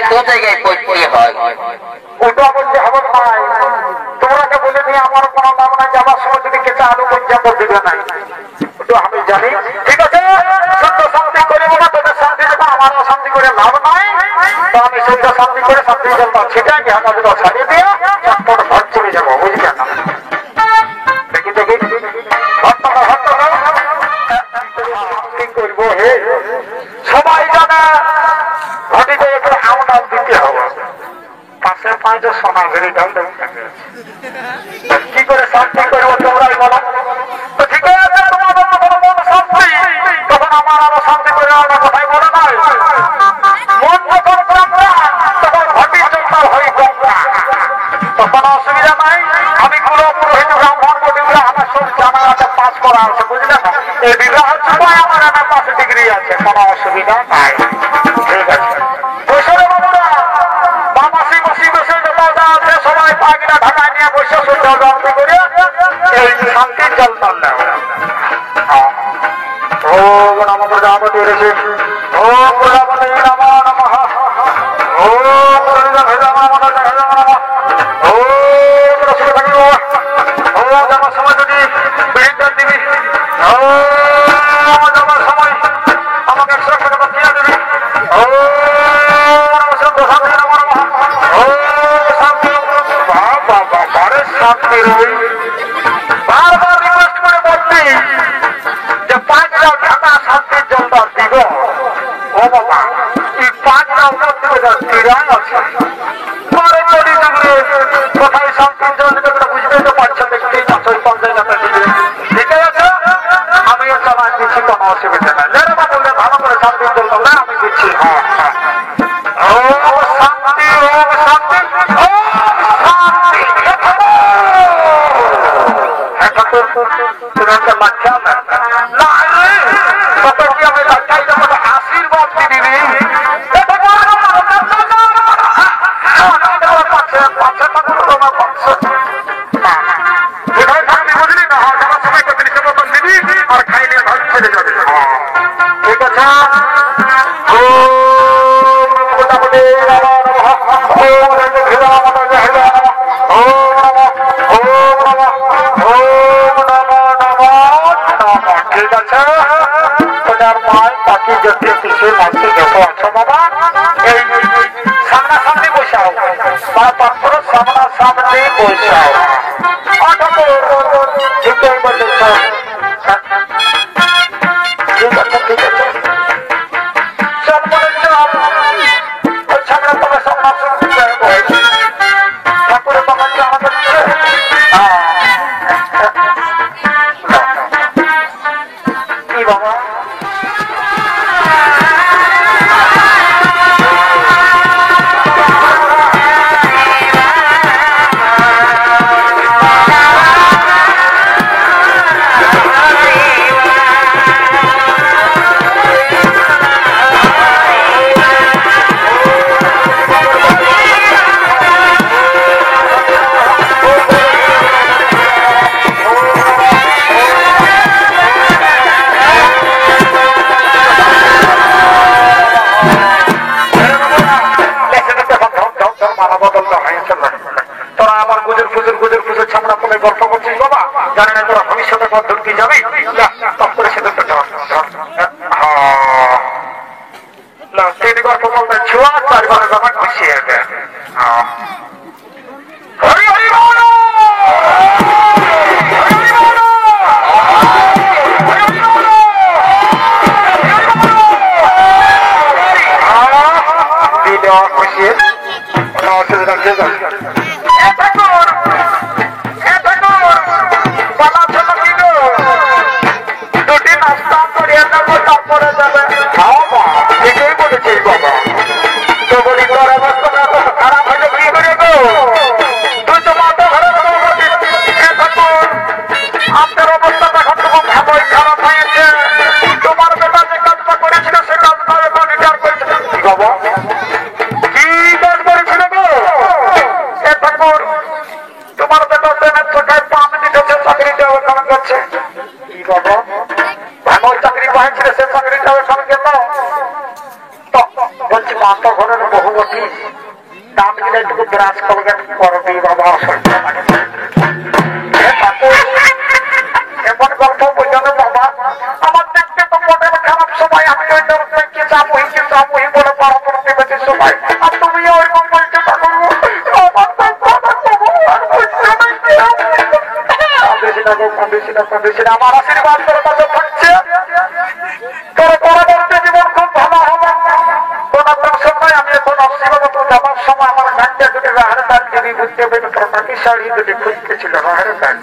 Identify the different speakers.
Speaker 1: দু জায়গায় পড়তে হয়।
Speaker 2: ওটা বলতে হবে ভাই, তোমরাকে বলে দিয়ে আমার কোনো নাম নাই, যাবার সময় যদি কেটে আলু পর্যন্ত দিবে নাই, ওটা আমি জানি। ঠিক আছে, শুদ্ধ শান্তি করে না, তোদের শান্তি দেবো, আমারও শান্তি করে লাভ নাই। তো আমি শুদ্ধ শান্তি করে শান্তি জলটা ছিটাই দিয়ে আমাদের ছাড়িয়ে দিয়ে চটপট ঘর চলে যাবো, বুঝলেন না? দেখি দেখি কি করবো হে, সবাই জানে ঘটিতে একটু আমদাম দিতে হবে। পাশে পাঁচ সোনা ভেরি ডাল কি করে শান্তি করবো তোমরাই বলো। তো ঠিক আছে, তোমাদের যখন মন শান্তি, তখন আমার আরো শান্তি করে আমরা কোথায় বলে নাই। মন যখন চাপা, তখন ঘটি চন্দ্র হয়ে গঙ্গা, তখন অসুবিধা নাই। আমি কোনো পুরোহিত ব্রাহ্মণ বলিগুলো আমার সব জানা আছে, পাস করা আছে, বুঝলেন না? এই বিবাহ সময় আমার আমার পাশে ডিগ্রি আছে, কোনো অসুবিধা নাই। ঠিক আছে, বৈশাখ বাবুরা বামাসি বসি বসে যত যা আছে সবাই পাগিনা ঢাকায় নিয়ে বসে সূর্য জয়ন্তী করে এই শান্তির জল টান নেওয়া। ওম নমঃ প্রজাপতি ঋষি, ওম প্রজাপতি নমঃ নমঃ, ওম প্রজাপতি নমঃ নমঃ, ওম রসুলপতি নমঃ, ওম যাবার সময় যদি বিড়িটার দিবি, ওম যাবার সময় আমাকে 100 টাকা দিয়ে দিবি, ওম শুদ্ধ শান্তি নমঃ নমঃ, ওম শান্তি। বাবা বাবারে শান্তি রই বারবার রিকোয়েস্ট করে বলছি যে 5 রাউ ঢাকা শান্তির জলটা দিব। ও বাবা, এই 5 রাউ দিবে তিরাই আছে পরে চলি দিবে কোথায় শান্তির জল দিবে বুঝতে তো পারছেন, দেখতেই পাচ্ছ পঞ্চায়েত দিবে। ঠিক আছে, আমি চালাই দিচ্ছি, কোনো অসুবিধা নাই। লেরে বা বললে ভালো করে শান্তির জল দেবে, আমি দিচ্ছি। হ্যাঁ হ্যাঁ, ওম শান্তি, ওম শান্তি, ওম শান্তি। তুমি একটা বাচ্চা না কি আমি বাচ্চাই যখন আশীর্বাদ দিবি বুঝলি না? যাওয়ার সময় জিনিসের মতন দিবি আর খাইলে ভালো ছেড়ে যাবে। ঠিক আছে, ঠিক আছে। তোমার মায় বাকি যদি পিছিয়ে মাসে যত আছো বাবা, এই সামনাসামনি বসাও, তারপর সামনাসামনি বসাও। ঠিকই বলেছ, ঠিক আছে ঠিক আছে, চল বলে চল। ওই সামনে তোমার সামনাসামনি ঠাকুরের বাবা আমাদের কি বাবা তোরা আমার গুজর ফুজুর ছামড়া করে গল্প করছিস বাবা, জানি না তোরা ভবিষ্যতে কত দূর কি যাবি। তপ করে সে দুটো তিনি গল্প বলতে ছোঁয়া চারবার ব্যাপার খুশিয়ে দেয়। হরি হরি বল, খুশিয়ে অসুবিধা ঠিক আছে। দুটি নাস্তা করিয়ে নেবো, তারপরে যাবে। ঠিকই বলেছিস বাবা, তো বলি তোর অবস্থা খারাপ হলে কি করে গো? তুই তো মাথা ঘরে আপনার অবস্থাটা এখন খুব ভালোই খারাপ হয়েছে। তোমার বেটা যে কাজটা করেছিল সে কাজটা এখন রিটার করেছিল। বাবা কি কাজ করেছিল গো? দাঁত গিলে একটু ব্রাশ করবে করবি বাবা অসহ্য লাগে এমন গল্প বোঝানো বাবা আমার দেখতে তো মোটের খারাপ সময় আমি ওই কি চাপুই বলে পাড়া পড়তে পেরেছি সবাই আর তুমি ওইরকম বলছো তা করবো আমার আশীর্বাদ তোর কাছে থাকছে তোর পরবর্তী জীবন খুব ভালো হবে কোন সময় আমি এখন অসীমত যাবার সময় আমার ঘাটটা দুটি রাহার দান যদি বুঝতে পেরে প্রকাশী শাড়ি দুটি খুঁজতেছিল রাহার দান